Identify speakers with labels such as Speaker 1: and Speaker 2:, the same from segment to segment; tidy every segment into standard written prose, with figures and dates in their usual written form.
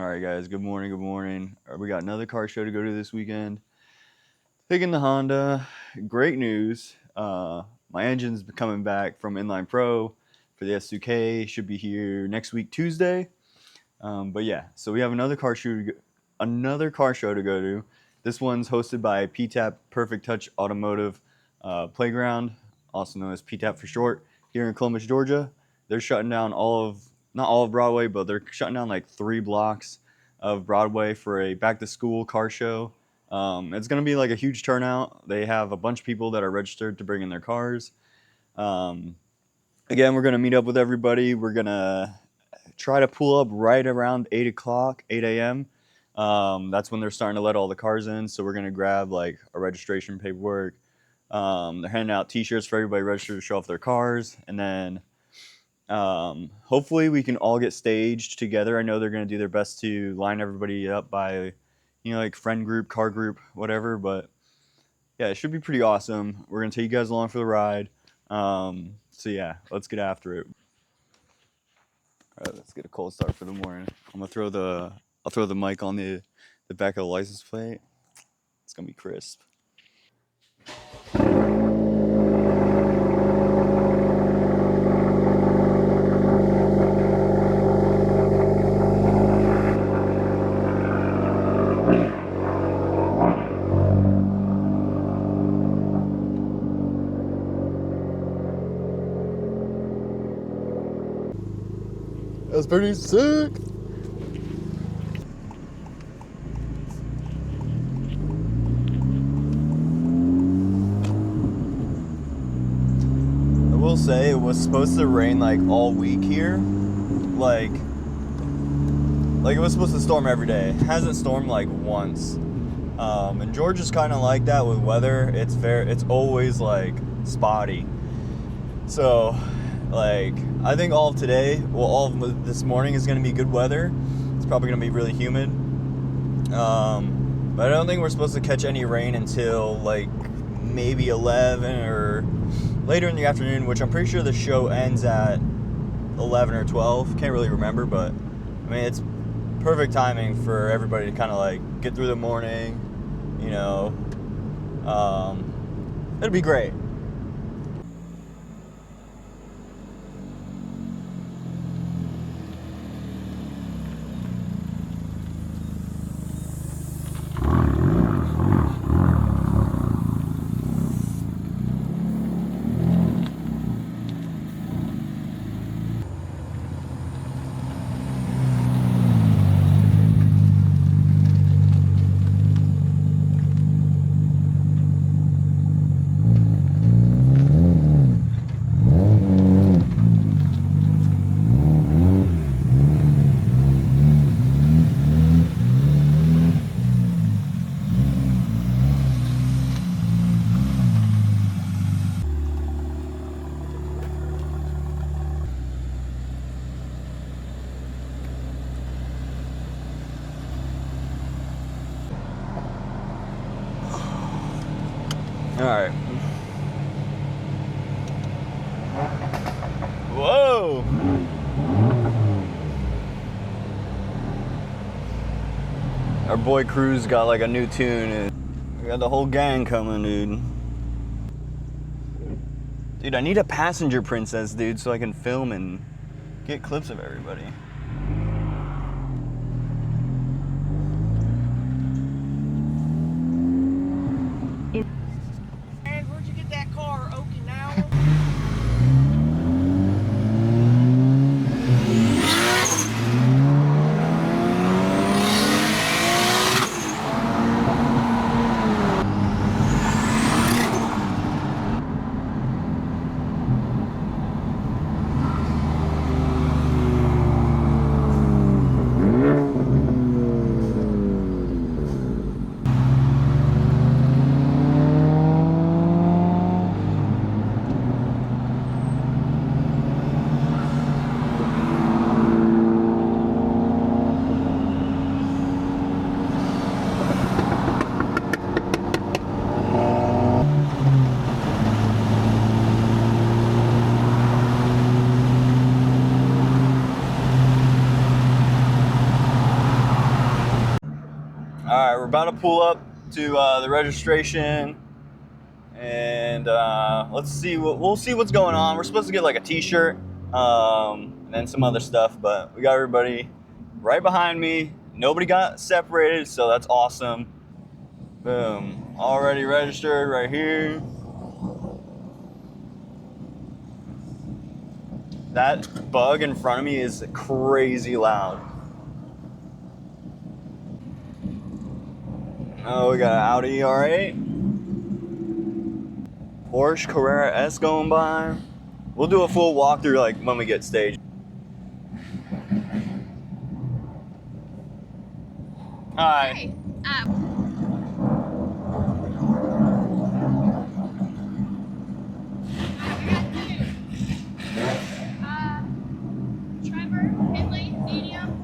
Speaker 1: All right, guys. Good morning. Good morning. We got another car show to go to this weekend. Taking the Honda. Great news. My engine's coming back from Inline Pro for the S2K. Should be here next week, Tuesday. But yeah, so we have another car show to go to. This one's hosted by Ptap Perfect Touch Automotive Playground, also known as Ptap for short, here in Columbus, Georgia. They're shutting down not all of Broadway, but they're shutting down like 3 blocks of Broadway for a back-to-school car show. It's going to be like a huge turnout. They have a bunch of people that are registered to bring in their cars. Again, we're going to meet up with everybody. We're going to try to pull up right around 8 o'clock, 8 a.m. That's when they're starting to let all the cars in. So we're going to grab like a registration paperwork. They're handing out t-shirts for everybody registered to show off their cars. And then hopefully we can all get staged together. I know they're going to do their best to line everybody up by, like friend group, car group, whatever. But yeah, it should be pretty awesome. We're going to take you guys along for the ride. So yeah, let's get after it. All right, let's get a cold start for the morning. I'll throw the mic on the back of the license plate. It's gonna be crisp. That's pretty sick. I will say it was supposed to rain like all week here. Like it was supposed to storm every day. It hasn't stormed like once. And Georgia's kind of like that with weather. It's always like spotty. So like I think all of today, all of this morning is going to be good weather. It's probably going to be really humid. But I don't think we're supposed to catch any rain until like maybe 11 or later in the afternoon, which I'm pretty sure the show ends at 11 or 12. Can't really remember, but I mean, it's perfect timing for everybody to kind of like get through the morning, it'll be great. All right. Whoa. Our boy Cruz got like a new tune and we got the whole gang coming, dude. Dude, I need a passenger princess, dude, so I can film and get clips of everybody.
Speaker 2: Where'd you get that car, Okinawa?
Speaker 1: All right, we're about to pull up to the registration, and let's see we'll see what's going on. We're supposed to get like a T-shirt, and then some other stuff, but we got everybody right behind me. Nobody got separated, so that's awesome. Boom, already registered right here. That bug in front of me is crazy loud. Oh, we got an Audi R8. Porsche Carrera S going by. We'll do a full walkthrough like when we get staged. Hi.
Speaker 3: Hey, Trevor, Finley, medium,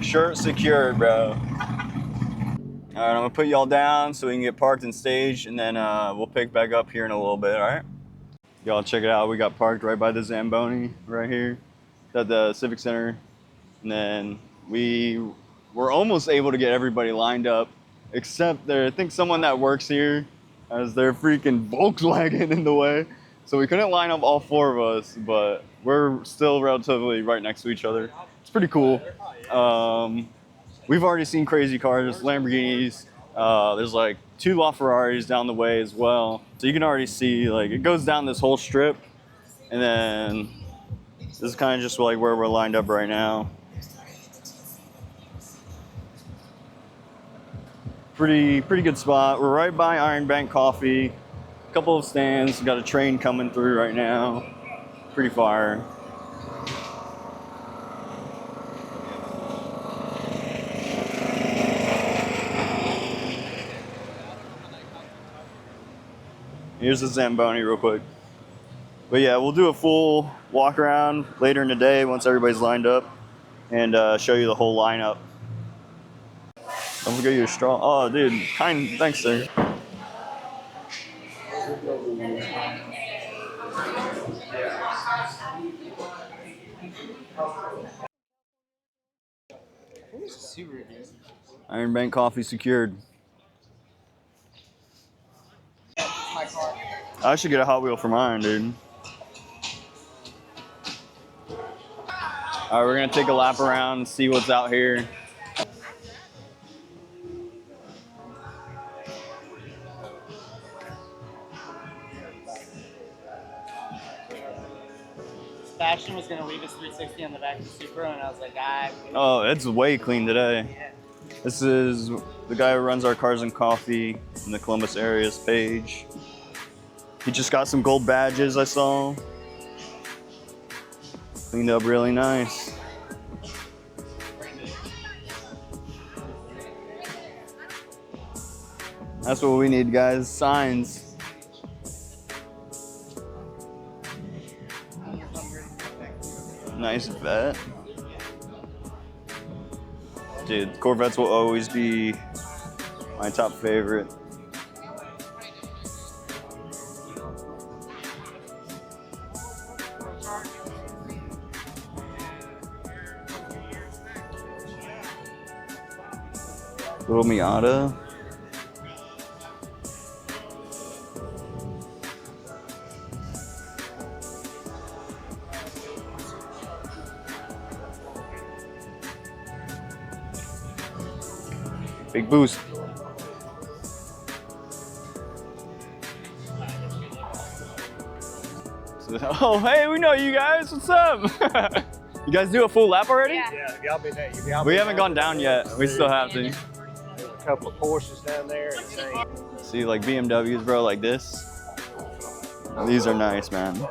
Speaker 1: Shirt secured, bro. All right, I'm gonna put y'all down so we can get parked and staged, and then we'll pick back up here in a little bit. All right. Y'all check it out. We got parked right by the Zamboni right here at the Civic Center, and then we were almost able to get everybody lined up, except there. I think someone that works here has their freaking Volkswagen in the way, so we couldn't line up all four of us. But we're still relatively right next to each other. It's pretty cool. We've already seen crazy cars, Lamborghinis. There's like 2 LaFerraris down the way as well. So you can already see like it goes down this whole strip, and then this is kind of just like where we're lined up right now. Pretty good spot. We're right by Iron Bank Coffee. A couple of stands. Got a train coming through right now. Pretty fire. Here's the Zamboni real quick. But yeah, we'll do a full walk around later in the day once everybody's lined up, and show you the whole lineup. Don't forget your straw. Oh, dude, thanks, sir. Iron Bank Coffee secured. I should get a Hot Wheel for mine, dude. All right, we're gonna take a lap around and see what's out here.
Speaker 4: Sebastian was gonna leave his 360 on the back of the Supra, and I was like,
Speaker 1: Oh, it's way clean today.
Speaker 4: yeah.
Speaker 1: This is the guy who runs our Cars and Coffee in the Columbus area's page. He just got some gold badges, I saw. Cleaned up really nice. That's what we need, guys. Signs. Nice vet. Dude, Corvettes will always be my top favorite. Little Miata. Big boost. Oh, hey, we know you guys. What's up? You guys do a full lap already?
Speaker 3: Yeah.
Speaker 4: Yeah, y'all been there.
Speaker 1: We haven't gone down yet. We still have to.
Speaker 4: There's a couple of Porsches down there.
Speaker 1: See, like BMWs, bro, like this. These are nice, man.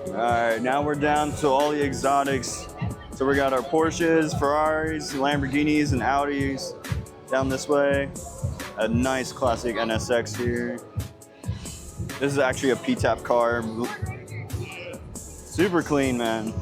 Speaker 1: All right, now we're down to all the exotics. So we got our Porsches, Ferraris, Lamborghinis, and Audis down this way. A nice classic NSX here. This is actually a Ptap car. Super clean, man.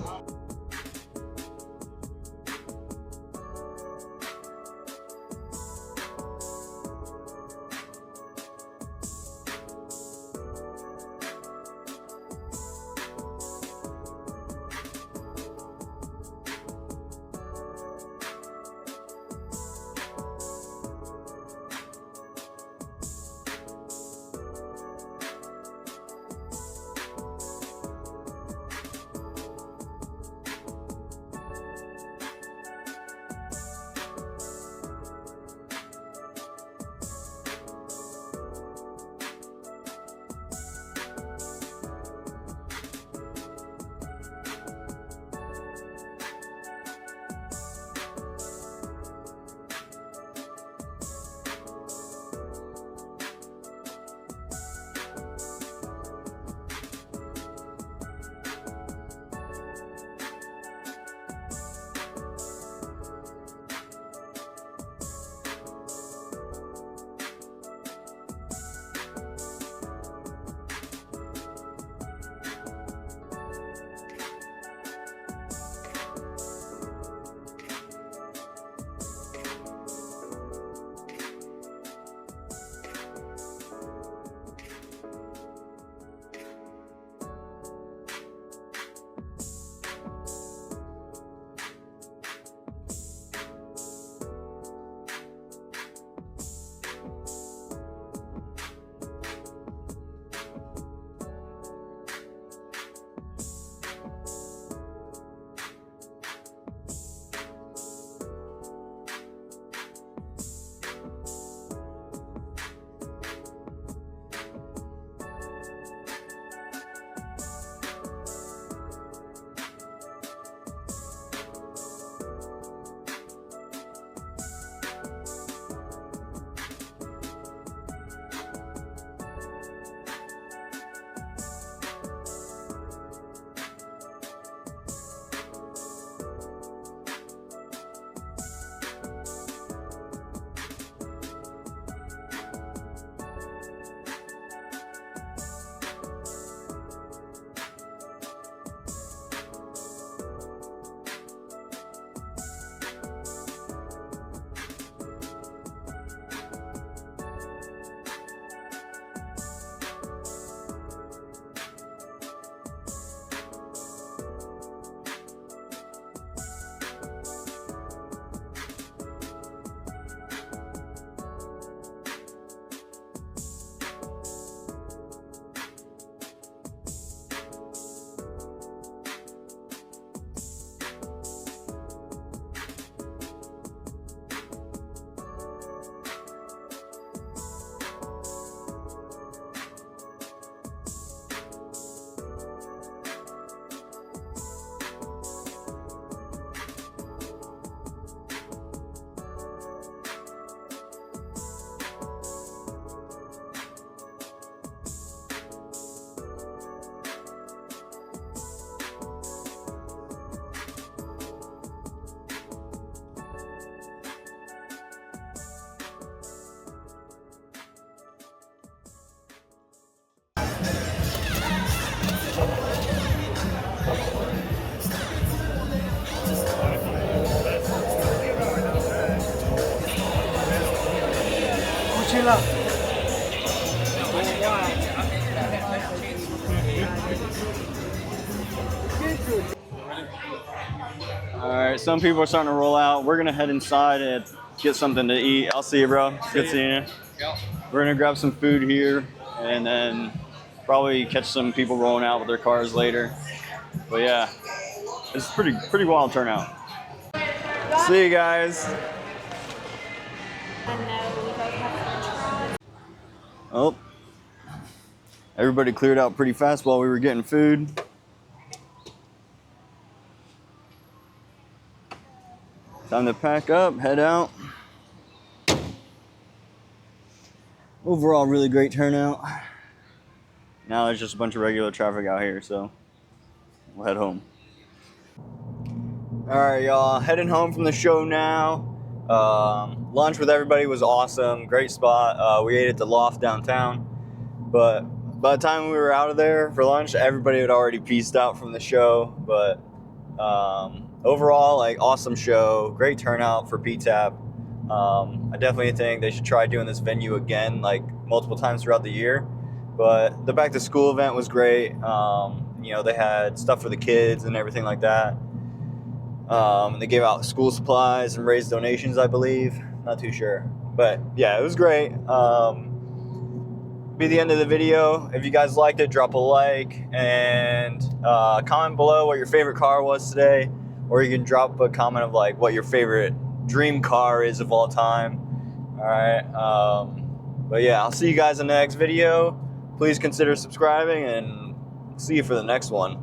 Speaker 2: Mochila.
Speaker 1: All right, some people are starting to roll out. We're gonna head inside and get something to eat. I'll see you, bro. Good seeing you.
Speaker 5: Yep.
Speaker 1: We're gonna grab some food here and then probably catch some people rolling out with their cars later. But yeah, it's pretty wild turnout. See you guys. Oh, everybody cleared out pretty fast while we were getting food. Time to pack up, head out. Overall, really great turnout. Now there's just a bunch of regular traffic out here, so we'll head home. All right, y'all, heading home from the show now. Lunch with everybody was awesome. Great spot. We ate at the Loft downtown. But by the time we were out of there for lunch, everybody had already peaced out from the show. But overall, like, awesome show. Great turnout for Ptap. I definitely think they should try doing this venue again, like, multiple times throughout the year. But the back to school event was great. You know, they had stuff for the kids and everything like that. They gave out school supplies and raised donations, I believe. Not too sure. But yeah, it was great. Be the end of the video. If you guys liked it, drop a like and comment below what your favorite car was today, or you can drop a comment of like what your favorite dream car is of all time. All right. But yeah, I'll see you guys in the next video. Please consider subscribing, and see you for the next one.